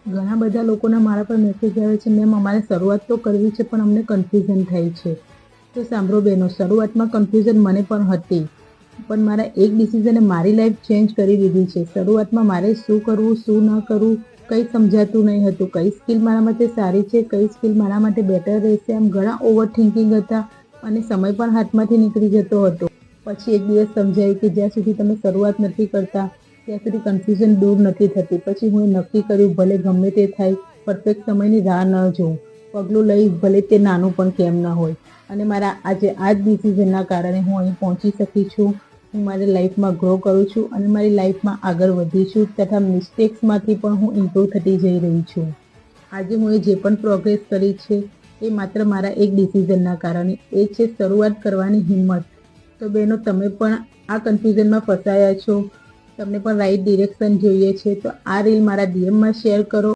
ઘણા બધા લોકોના મારા પર મેસેજ આવે છે, મેમ અમારે શરૂઆત તો કરવી છે પણ અમને કન્ફ્યુઝન થાય છે. તો સાંભળો બહેનો, શરૂઆતમાં કન્ફ્યુઝન મને પણ હતી, પણ મારા એક ડિસિઝને મારી લાઈફ ચેન્જ કરી દીધી છે. શરૂઆતમાં મારે શું કરવું શું ન કરવું કંઈ સમજાતું નહીં હતું. કઈ સ્કિલ મારા માટે સારી છે, કઈ સ્કિલ મારા માટે બેટર રહેશે, એમ ઘણા ઓવર થિંકિંગ હતા અને સમય પણ હાથમાંથી નીકળી જતો હતો. પછી એક દિવસ સમજાયું કે જ્યાં સુધી તમે શરૂઆત નથી કરતા ત્યાં સુધી કન્ફ્યુઝન દૂર નથી થતી. પછી હું નક્કી કર્યું, ભલે ગમે તે થાય, પરફેક્ટ સમયની રાહ ન જોઉં, પગલું લઈ ભલે તે નાનું પણ કેમ ન હોય. અને મારા આજે આ જ ડિસિઝનના કારણે હું અહીં પહોંચી શકી છું. હું મારી લાઈફમાં ગ્રો કરું છું અને મારી લાઈફમાં આગળ વધી છું, તથા મિસ્ટેક્સમાંથી પણ હું ઇમ્પ્રૂવ થતી જઈ રહી છું. આજે હું જે પણ પ્રોગ્રેસ કરી છે એ માત્ર મારા એક ડિસિઝનના કારણે, એ છે શરૂઆત કરવાની હિંમત. તો બહેનો, તમે પણ આ કન્ફ્યુઝનમાં ફસાયા છો, તમને પણ રાઈટ ડિરેક્શન જોઈએ છે, તો આ રીલ મારા ડીએમમાં શેર કરો.